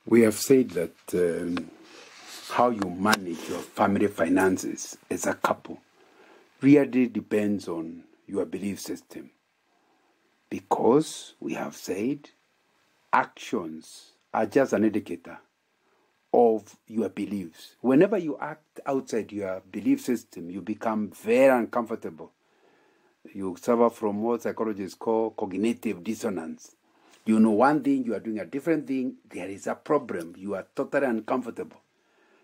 We have said that how you manage your family finances as a couple really depends on your belief system. Because we have said actions are just an indicator of your beliefs. Whenever you act outside your belief system, you become very uncomfortable. You suffer from what psychologists call cognitive dissonance. You know one thing, you are doing a different thing, there is a problem. You are totally uncomfortable.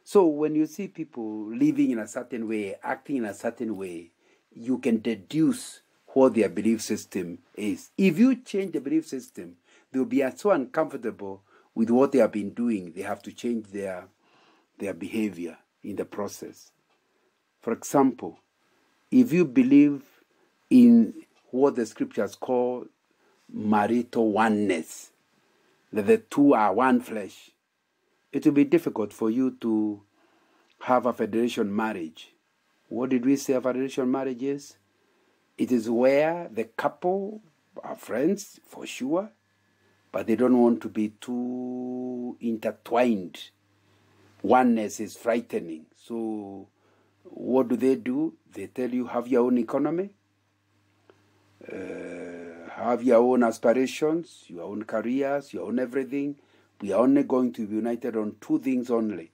So when you see people living in a certain way, acting in a certain way, you can deduce what their belief system is. If you change the belief system, they'll be so uncomfortable with what they have been doing, they have to change their behavior in the process. For example, if you believe in what the scriptures call marital oneness, that the two are one flesh, it will be difficult for you to have a federation marriage. What did we say a federation marriage is? It is where the couple are friends, for sure, but they don't want to be too intertwined. Oneness is frightening. So what do? They tell you, have your own economy, have your own aspirations, your own careers, your own everything. We are only going to be united on two things only.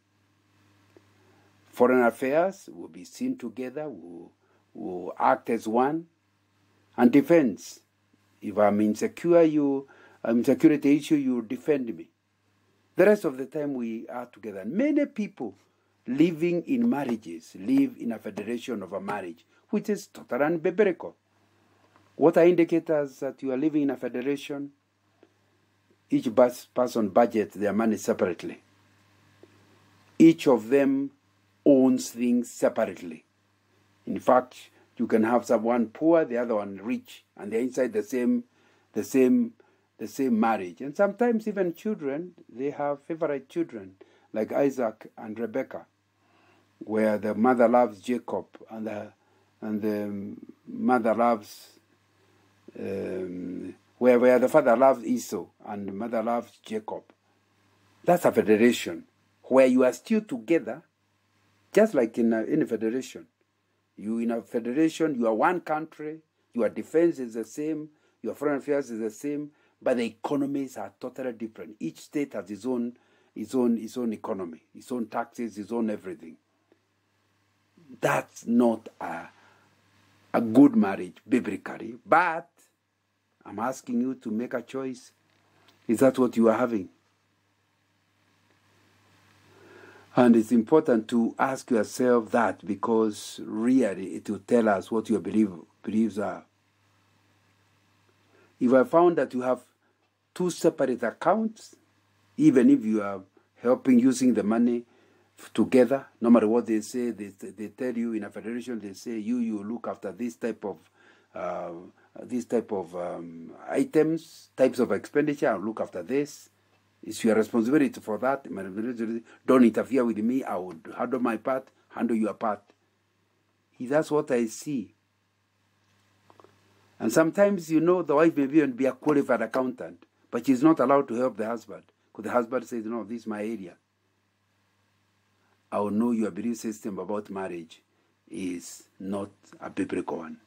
Foreign affairs will be seen together, will act as one. And defense. If I'm insecurity issue, you defend me. The rest of the time we are together. Many people living in marriages live in a federation of a marriage, which is totally unbiblical. What are indicators that you are living in a federation? Each person budgets their money separately. Each of them owns things separately. In fact, you can have someone poor, the other one rich, and they're inside the same marriage. And sometimes even children, they have favorite children, like Isaac and Rebekah, where the mother loves Jacob and the mother loves where the father loves Esau and the mother loves Jacob. That's a federation where you are still together, just like in a federation. You in a federation, you are one country, your defense is the same, your foreign affairs is the same, but the economies are totally different. Each state has its own economy, its own taxes, its own everything. That's not a good marriage biblically, but I'm asking you to make a choice. Is that what you are having? And it's important to ask yourself that, because really it will tell us what your beliefs are. If I found that you have two separate accounts, even if you are helping using the money together, no matter what they say, they tell you in a federation, they say you look after this type of items, types of expenditure, I'll look after this. It's your responsibility for that. Don't interfere with me. I would handle my part, handle your part. That's what I see. And sometimes, the wife may even be a qualified accountant, but she's not allowed to help the husband, because the husband says, no, this is my area. I will know your belief system about marriage is not a biblical one.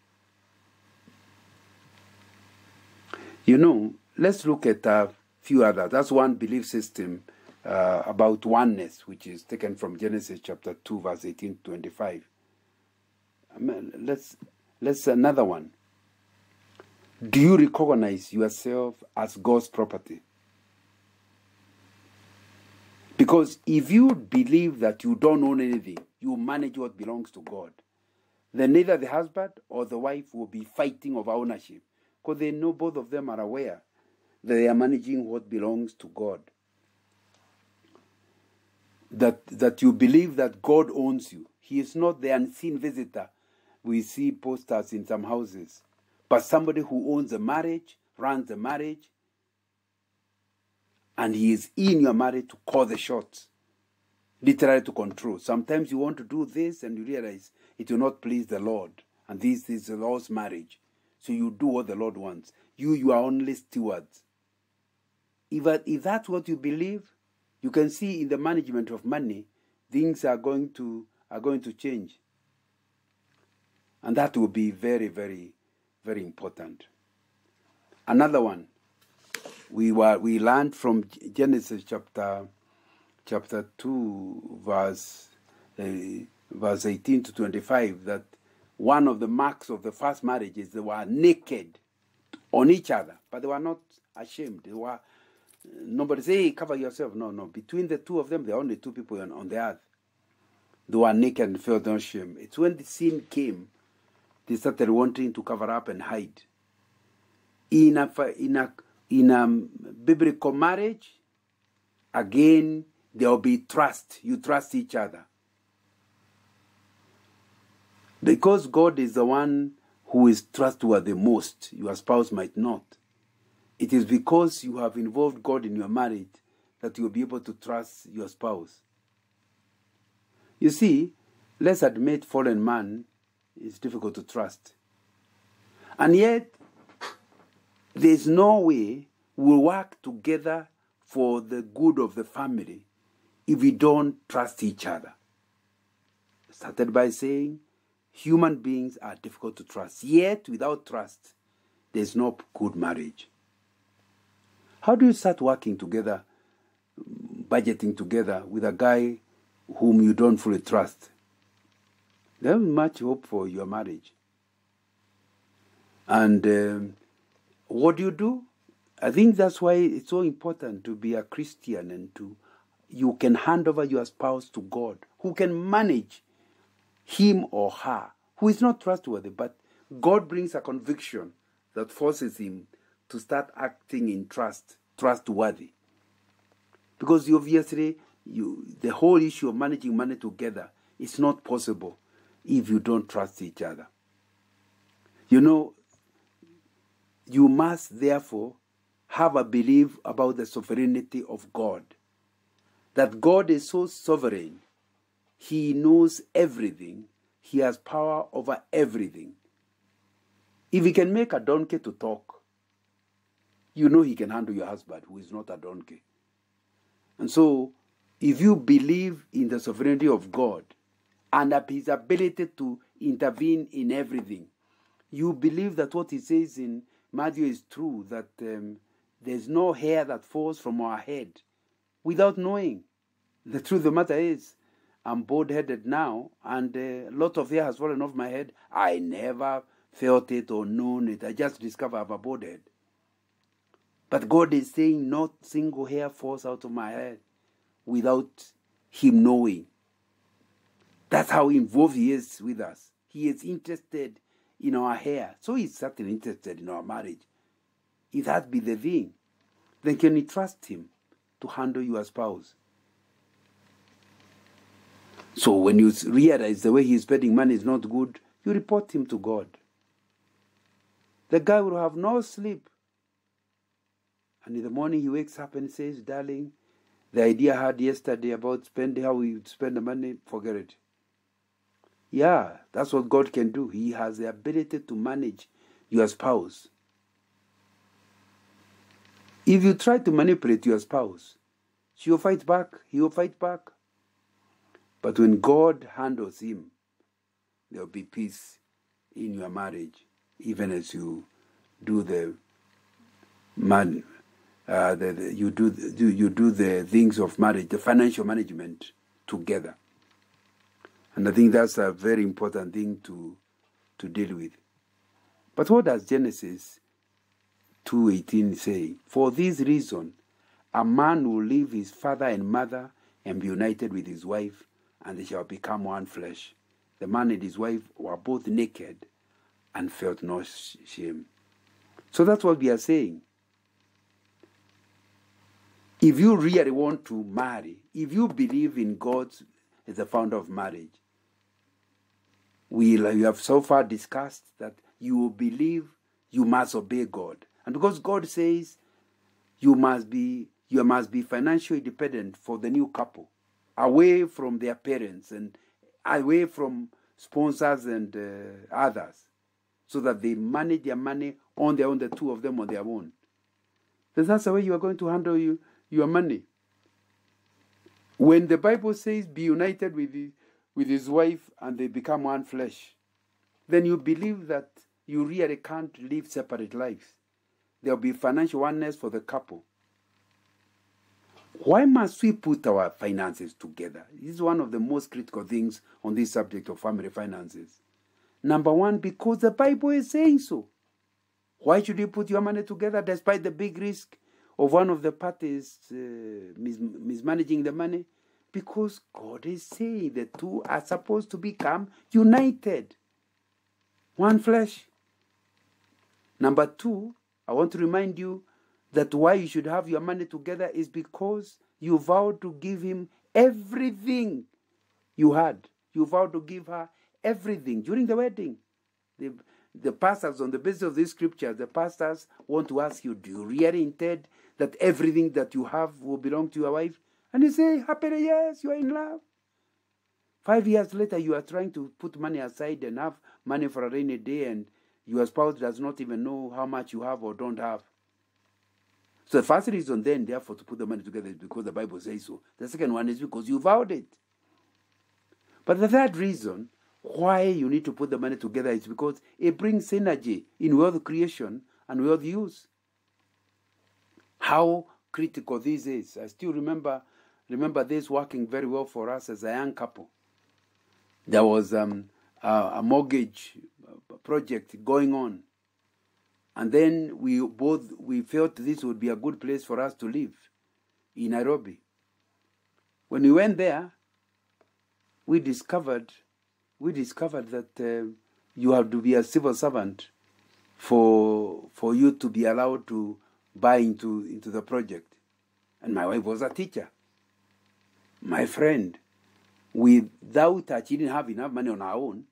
Let's look at a few others. That's one belief system about oneness, which is taken from Genesis chapter 2, verse 18 to 25. Let's another one. Do you recognize yourself as God's property? Because if you believe that you don't own anything, you manage what belongs to God, then neither the husband or the wife will be fighting over ownership, because they know both of them are aware that they are managing what belongs to God. That you believe that God owns you. He is not the unseen visitor we see posters in some houses, but somebody who owns a marriage, runs the marriage, and he is in your marriage to call the shots, literally to control. Sometimes you want to do this and you realize it will not please the Lord, and this is the Lord's marriage. So you do what the Lord wants. You are only stewards. If that's what you believe, you can see in the management of money, things are going to change. And that will be very, very, very important. Another one, we learned from Genesis chapter 2, verse 18 to 25, that one of the marks of the first marriage is they were naked on each other, but they were not ashamed. They were, nobody say, hey, cover yourself. No. Between the two of them, there are only two people on the earth. They were naked and felt no shame. It's when the sin came, they started wanting to cover up and hide. In a biblical marriage, again, there will be trust. You trust each other. Because God is the one who is trustworthy most, your spouse might not. It is because you have involved God in your marriage that you'll be able to trust your spouse. You see, let's admit fallen man is difficult to trust. And yet, there's no way we'll work together for the good of the family if we don't trust each other. Started by saying, human beings are difficult to trust. Yet, without trust, there's no good marriage. How do you start working together, budgeting together with a guy whom you don't fully trust? There isn't much hope for your marriage. And what do? I think that's why it's so important to be a Christian and you can hand over your spouse to God, who can manage him or her, who is not trustworthy, but God brings a conviction that forces him to start acting in trustworthy. Because obviously, the whole issue of managing money together is not possible if you don't trust each other. You must therefore have a belief about the sovereignty of God. That God is so sovereign. He knows everything. He has power over everything. If he can make a donkey to talk, you know he can handle your husband, who is not a donkey. And so, if you believe in the sovereignty of God and his ability to intervene in everything, you believe that what he says in Matthew is true, that there's no hair that falls from our head without knowing. The truth of the matter is, I'm bald-headed now, and a lot of hair has fallen off my head. I never felt it or known it. I just discovered I have a bald head. But God is saying not single hair falls out of my head without him knowing. That's how involved he is with us. He is interested in our hair. So he's certainly interested in our marriage. If that be the thing, then can you trust him to handle your spouse? So when you realize the way he's spending money is not good, you report him to God. The guy will have no sleep. And in the morning he wakes up and says, darling, the idea I had yesterday about how we would spend the money, forget it. Yeah, that's what God can do. He has the ability to manage your spouse. If you try to manipulate your spouse, she will fight back, he will fight back. But when God handles him, there will be peace in your marriage, even as you do the things of marriage, the financial management together. And I think that's a very important thing to deal with. But what does Genesis 2:18 say? For this reason, a man will leave his father and mother and be united with his wife, and they shall become one flesh. The man and his wife were both naked and felt no shame. So that's what we are saying. If you really want to marry, if you believe in God as the founder of marriage, we have so far discussed that you believe you must obey God. And because God says you must be financially independent for the new couple, away from their parents and away from sponsors and others, so that they manage their money on their own, the two of them on their own. Then that's the way you are going to handle your money. When the Bible says be united with his wife and they become one flesh, then you believe that you really can't live separate lives. There will be financial oneness for the couple. Why must we put our finances together? This is one of the most critical things on this subject of family finances. Number one, because the Bible is saying so. Why should you put your money together despite the big risk of one of the parties mismanaging the money? Because God is saying the two are supposed to become united. One flesh. Number two, I want to remind you that why you should have your money together is because you vowed to give him everything you had. You vowed to give her everything during the wedding. The pastors, on the basis of this scripture, the pastors want to ask you, do you really intend that everything that you have will belong to your wife? And you say, happily, yes, you are in love. 5 years later, you are trying to put money aside and have money for a rainy day, and your spouse does not even know how much you have or don't have. So the first reason then, therefore, to put the money together is because the Bible says so. The second one is because you vowed it. But the third reason why you need to put the money together is because it brings synergy in wealth creation and wealth use. How critical this is. I still remember this working very well for us as a young couple. There was a mortgage project going on. And then we felt this would be a good place for us to live in Nairobi. When we went there, we discovered that you have to be a civil servant for you to be allowed to buy into the project. And my wife was a teacher. My friend, without her, she didn't have enough money on her own.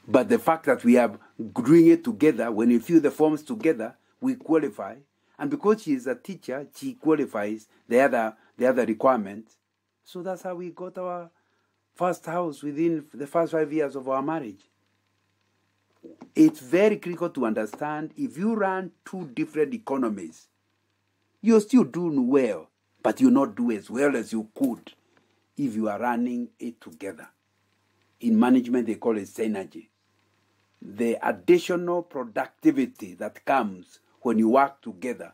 But the fact that we are doing it together, when we fill the forms together, we qualify. And because she is a teacher, she qualifies the other requirements. So that's how we got our first house within the first 5 years of our marriage. It's very critical to understand, if you run two different economies, you're still doing well, but you not do as well as you could if you are running it together. In management, they call it synergy. The additional productivity that comes when you work together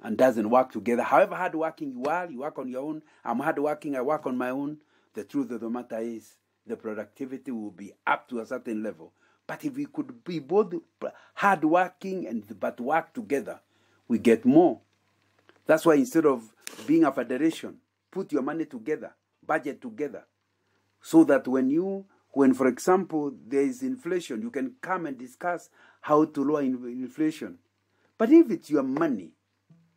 and doesn't work together. However hardworking you are, you work on your own. I'm hardworking, I work on my own. The truth of the matter is the productivity will be up to a certain level. But if we could be both hardworking but work together, we get more. That's why instead of being a federation, put your money together, budget together, so that when, for example, there is inflation, you can come and discuss how to lower inflation. But if it's your money,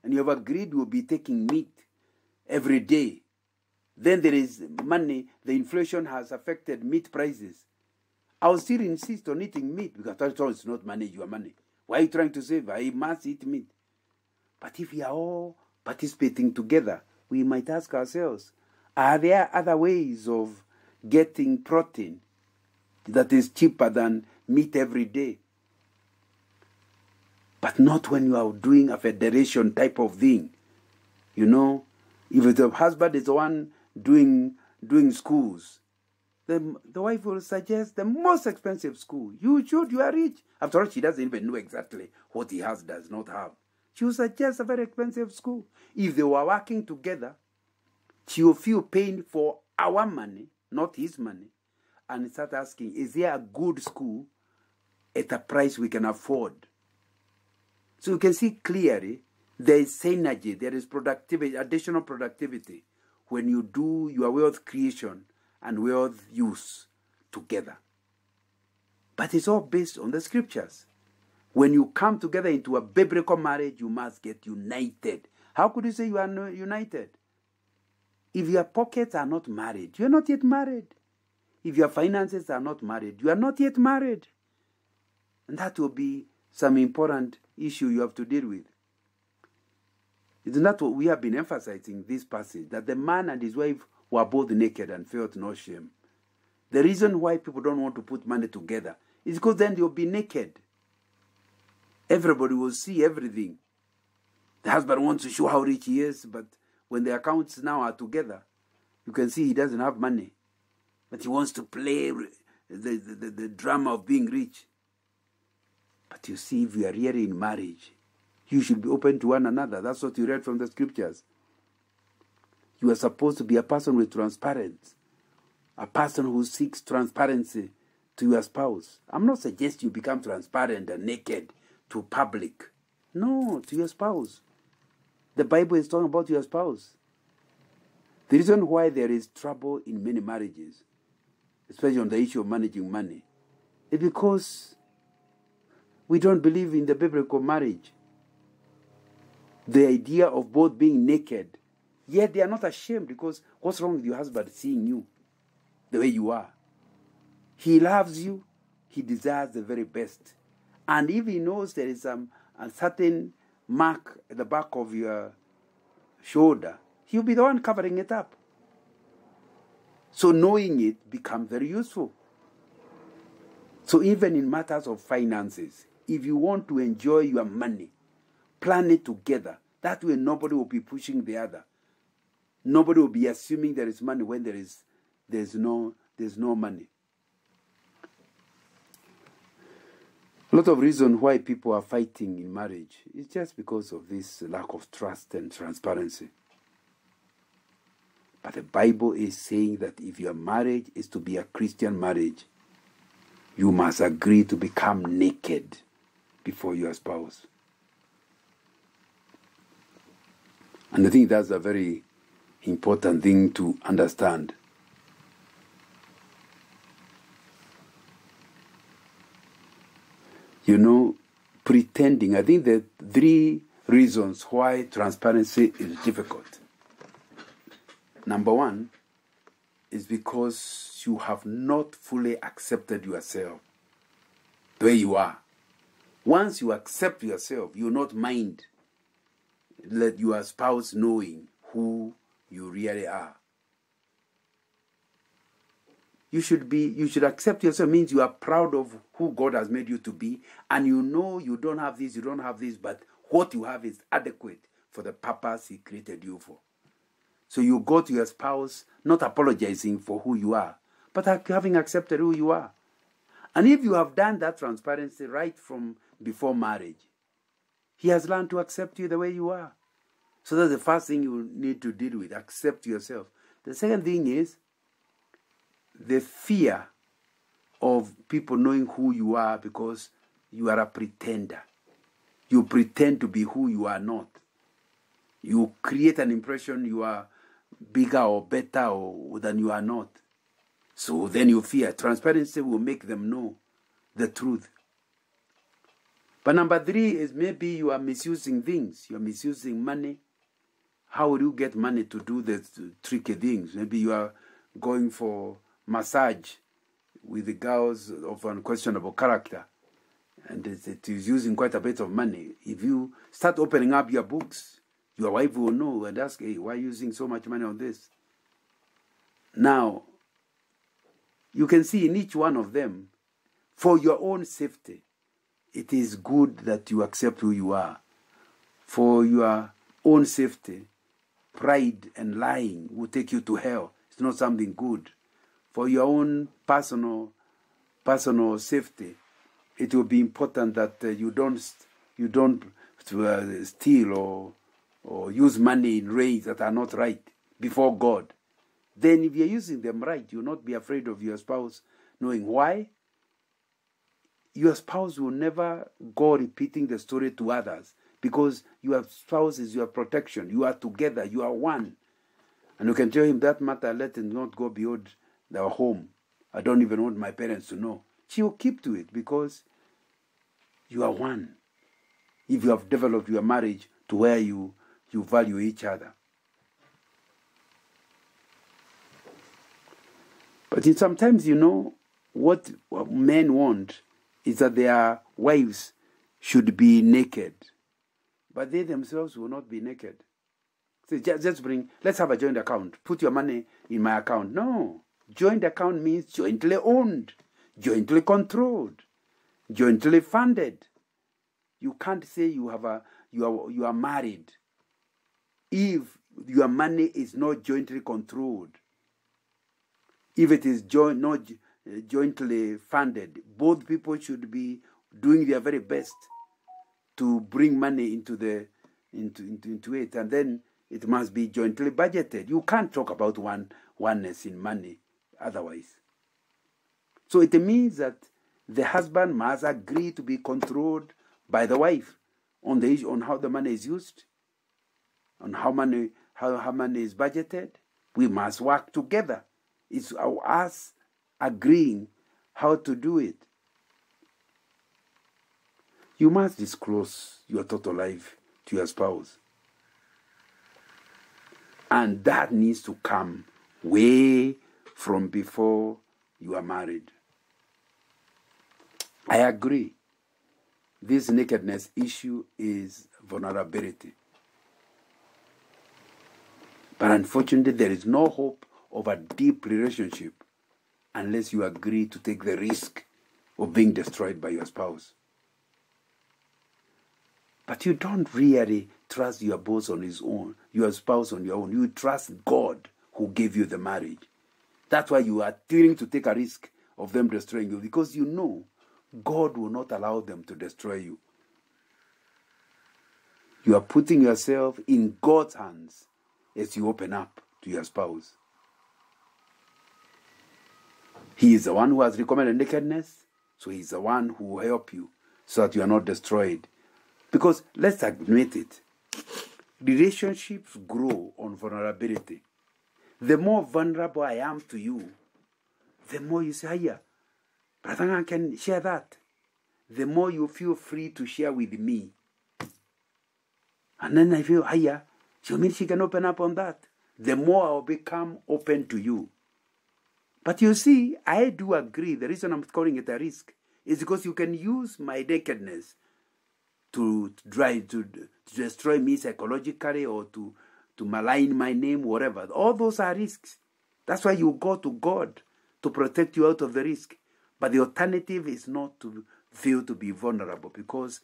and you have agreed you'll be taking meat every day, then there is money, the inflation has affected meat prices. I will still insist on eating meat, because that's all, it's not money, your money. Why are you trying to save? I must eat meat. But if we are all participating together, we might ask ourselves, are there other ways of getting protein that is cheaper than meat every day? But not when you are doing a federation type of thing. You know, if the husband is the one doing schools, the wife will suggest the most expensive school. You are rich. After all, she doesn't even know exactly what he does not have. She will suggest a very expensive school. If they were working together, she will feel pain for our money, not his money, and start asking, is there a good school at a price we can afford? So you can see clearly there is synergy, there is productivity, additional productivity when you do your wealth creation and wealth use together. But it's all based on the scriptures. When you come together into a biblical marriage, you must get united. How could you say you are united? If your pockets are not married, you are not yet married. If your finances are not married, you are not yet married. And that will be some important issue you have to deal with. Isn't that what we have been emphasizing this passage? That the man and his wife were both naked and felt no shame. The reason why people don't want to put money together is because then they'll be naked. Everybody will see everything. The husband wants to show how rich he is, but when the accounts now are together, you can see he doesn't have money. But he wants to play the drama of being rich. But you see, if you are really in marriage, you should be open to one another. That's what you read from the scriptures. You are supposed to be a person with transparency, a person who seeks transparency to your spouse. I'm not suggesting you become transparent and naked to public. No, to your spouse. The Bible is talking about your spouse. The reason why there is trouble in many marriages, especially on the issue of managing money, is because we don't believe in the biblical marriage. The idea of both being naked, yet they are not ashamed, because what's wrong with your husband seeing you the way you are? He loves you. He desires the very best. And if he knows there is a certain mark at the back of your shoulder, he'll be the one covering it up. So knowing it becomes very useful. So even in matters of finances, if you want to enjoy your money, plan it together. That way nobody will be pushing the other. Nobody will be assuming there is money when there's no money. A lot of reasons why people are fighting in marriage is just because of this lack of trust and transparency. But the Bible is saying that if your marriage is to be a Christian marriage, you must agree to become naked before your spouse. And I think that's a very important thing to understand. You know, pretending. I think there are 3 reasons why transparency is difficult. Number 1 is because you have not fully accepted yourself the way you are. Once you accept yourself, you will not mind let your spouse knowing who you really are. You should accept yourself. Means you are proud of who God has made you to be, and you know you don't have this, but what you have is adequate for the purpose He created you for. So you go to your spouse not apologizing for who you are, but having accepted who you are. And if you have done that transparency right from before marriage, He has learned to accept you the way you are. So that's the first thing you need to deal with. Accept yourself. The second thing is the fear of people knowing who you are, because you are a pretender. You pretend to be who you are not. You create an impression you are bigger or better than you are not. So then you fear. Transparency will make them know the truth. But number 3 is maybe you are misusing things. You are misusing money. How will you get money to do the tricky things? Maybe you are going for massage with the girls of unquestionable character, and it is using quite a bit of money. If you start opening up your books, your wife will know and ask, hey, why are you using so much money on this? Now, you can see in each one of them, for your own safety, it is good that you accept who you are. For your own safety, pride and lying will take you to hell. It's not something good. For your own personal safety, it will be important that you don't steal or use money in ways that are not right before God. Then if you're using them right, you'll not be afraid of your spouse knowing why. Your spouse will never go repeating the story to others, because your spouse is your protection. You are together. You are one. And you can tell him that matter, let it not go beyond their home. I don't even want my parents to know. She will keep to it because you are one. If you have developed your marriage to where you value each other. But sometimes, what men want is that their wives should be naked. But they themselves will not be naked. So let's have a joint account. Put your money in my account. No. Joint account means jointly owned, jointly controlled, jointly funded. You can't say you are married if your money is not jointly controlled. If it is not jointly funded, both people should be doing their very best to bring money into it, and then it must be jointly budgeted. You can't talk about oneness in money otherwise. So it means that the husband must agree to be controlled by the wife on how the money is used, on how money is budgeted. We must work together. It's us agreeing how to do it. You must disclose your total life to your spouse. And that needs to come way from before you are married. I agree. This nakedness issue is vulnerability. But unfortunately, there is no hope of a deep relationship unless you agree to take the risk of being destroyed by your spouse. But you don't really trust your boss on his own, your spouse on your own. You trust God who gave you the marriage. That's why you are willing to take a risk of them destroying you, because you know God will not allow them to destroy you. You are putting yourself in God's hands as you open up to your spouse. He is the one who has recommended nakedness, so he is the one who will help you so that you are not destroyed. Because let's admit it, relationships grow on vulnerability. The more vulnerable I am to you, the more you say, "Hiya, brother, I can share that." The more you feel free to share with me. And then I feel, "Hiya, she means she can open up on that." The more I'll become open to you. But you see, I do agree. The reason I'm calling it a risk is because you can use my nakedness to destroy me psychologically, or to malign my name, whatever. All those are risks. That's why you go to God to protect you out of the risk. But the alternative is not to feel to be vulnerable, because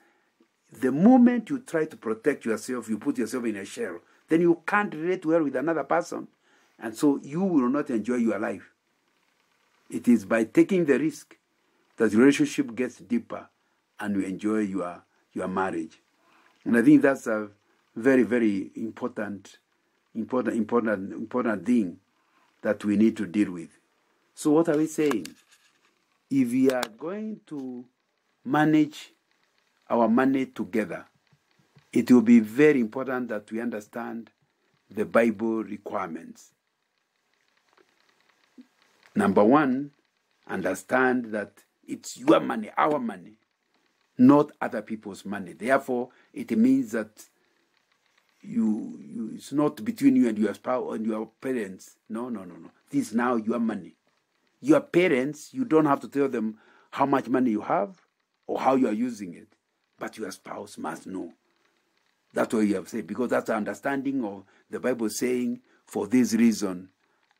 the moment you try to protect yourself, you put yourself in a shell, then you can't relate well with another person, and so you will not enjoy your life. It is by taking the risk that the relationship gets deeper and you enjoy your marriage. And I think that's a very, very important thing that we need to deal with. So what are we saying? If we are going to manage our money together, it will be very important that we understand the Bible requirements. Number one, understand that it's your money, our money, not other people's money. Therefore, it means that it's not between you and your spouse and your parents. No. This is now your money. Your parents, you don't have to tell them how much money you have or how you are using it, but your spouse must know. That's what you have said, because that's the understanding of the Bible saying, "For this reason,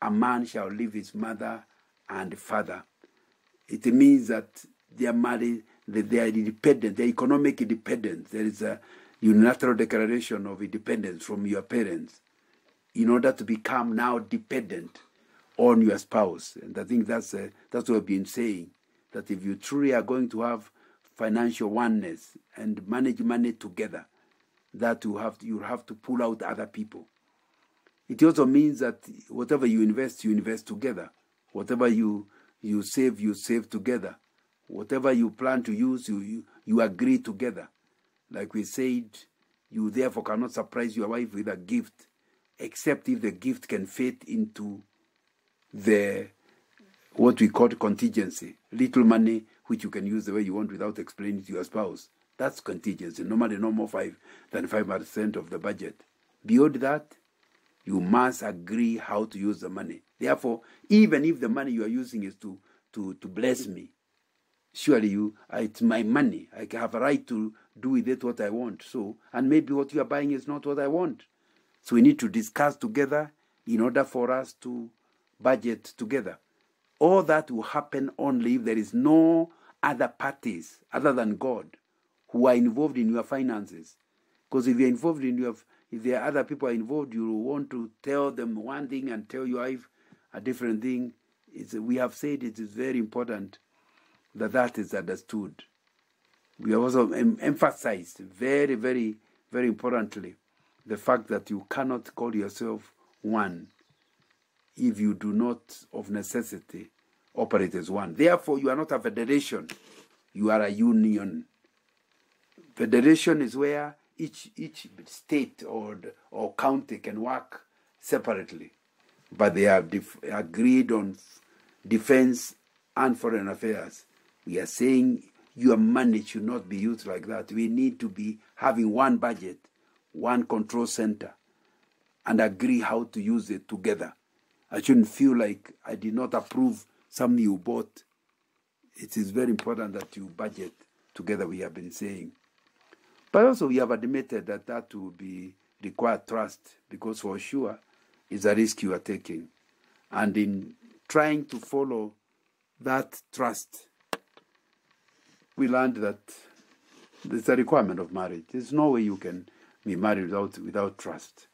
a man shall leave his mother and father." It means that they are married, they are independent, they are economic independence. There is a unilateral declaration of independence from your parents in order to become now dependent on your spouse. And I think that's what we've been saying, that if you truly are going to have financial oneness and manage money together, that you have to pull out other people. It also means that whatever you invest together. Whatever you save together. Whatever you plan to use, you agree together. Like we said, you therefore cannot surprise your wife with a gift, except if the gift can fit into what we call contingency. Little money which you can use the way you want without explaining to your spouse. That's contingency. Normally no more than 5% of the budget. Beyond that, you must agree how to use the money. Therefore, even if the money you are using is to bless me, surely it's my money. I have a right to do with it what I want. So, and maybe what you are buying is not what I want. So we need to discuss together in order for us to budget together. All that will happen only if there is no other parties other than God who are involved in your finances. Because if you're involved in if there are other people involved, you want to tell them one thing and tell your wife a different thing. We have said it is very important that is understood. We have also emphasized very, very, very importantly the fact that you cannot call yourself one if you do not, of necessity, operate as one. Therefore, you are not a federation. You are a union. Federation is where each state or county can work separately, but they have agreed on defense and foreign affairs. We are saying your money should not be used like that. We need to be having one budget, one control center, and agree how to use it together. I shouldn't feel like I did not approve something you bought. It is very important that you budget together, we have been saying. But also we have admitted that will require trust, because for sure it's a risk you are taking. And in trying to follow that trust, we learned that there's a requirement of marriage. There's no way you can be married without trust.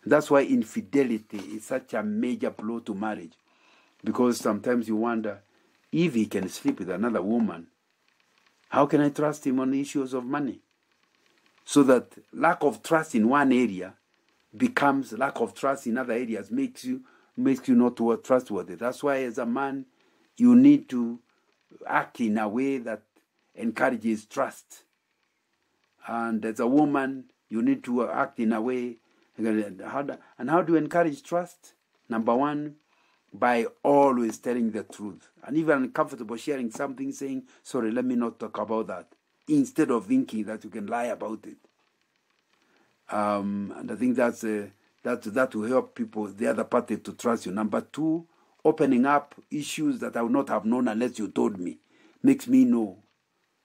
That's why infidelity is such a major blow to marriage, because sometimes you wonder, if he can sleep with another woman, how can I trust him on the issues of money? So that lack of trust in one area becomes lack of trust in other areas, makes you not trustworthy. That's why as a man, you need to act in a way that encourages trust. And as a woman, you need to act in a way. And how do you encourage trust? Number one, by always telling the truth. And even uncomfortable sharing something, saying, sorry, let me not talk about that, instead of thinking that you can lie about it. And I think that will help people, the other party, to trust you. Number two, opening up issues that I would not have known unless you told me, makes me know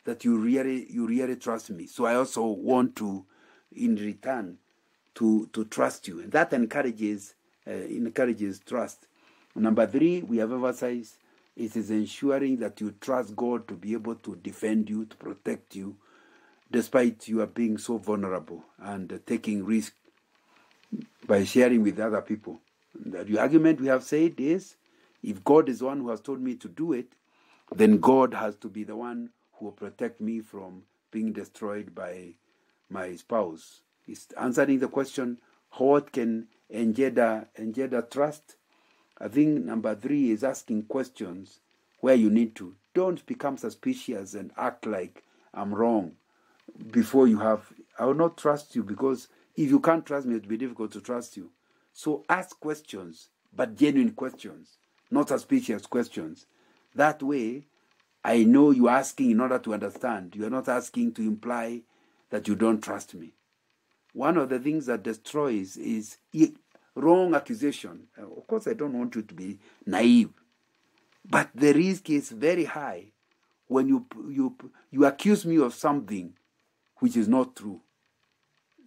that you really trust me. So I also want to, in return, to trust you. And that encourages trust. Number three, we have emphasized, it is ensuring that you trust God to be able to defend you, to protect you, despite you are being so vulnerable and taking risk by sharing with other people. The argument we have said is, if God is the one who has told me to do it, then God has to be the one who will protect me from being destroyed by my spouse. It's answering the question, what can engender trust? I think number three is asking questions where you need to. Don't become suspicious and act like I'm wrong before you have. I will not trust you, because if you can't trust me, it will be difficult to trust you. So ask questions, but genuine questions, not suspicious questions. That way, I know you're asking in order to understand. You are not asking to imply that you don't trust me. One of the things that destroys is wrong accusation. Of course, I don't want you to be naive, but the risk is very high when you accuse me of something which is not true.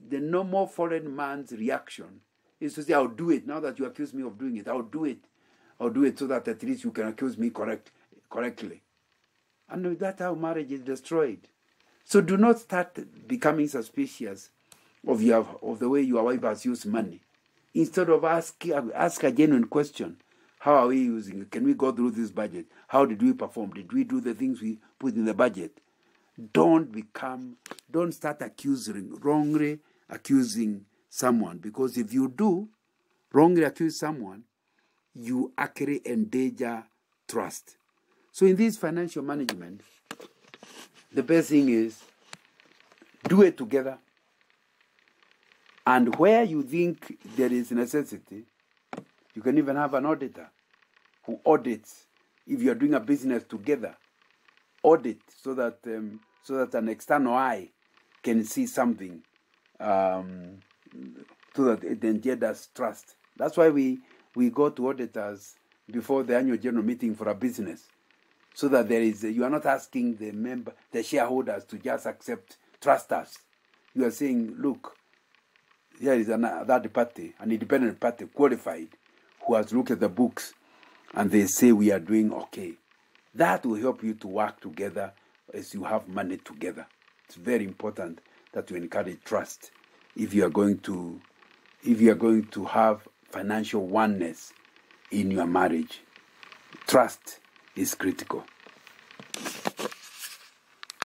The normal foreign man's reaction is to say, I'll do it. Now that you accuse me of doing it, I'll do it. I'll do it so that at least you can accuse me correctly. And with that, how marriage is destroyed. So do not start becoming suspicious of the way your wife has used money. Instead of ask a genuine question. How are we using it? Can we go through this budget? How did we perform? Did we do the things we put in the budget? Don't start wrongly accusing someone. Because if you do wrongly accuse someone, you actually endanger trust. So in this financial management, the best thing is do it together. And where you think there is necessity, you can even have an auditor who audits. If you are doing a business together, audit so that an external eye can see something, so that it engenders trust. That's why we go to auditors before the annual general meeting for a business, so that you are not asking the shareholders to just trust us. You are saying, look, here is another party, an independent party, qualified, who has looked at the books, and they say we are doing okay. That will help you to work together as you have money together. It's very important that you encourage trust if you are going to have financial oneness in your marriage. Trust is critical.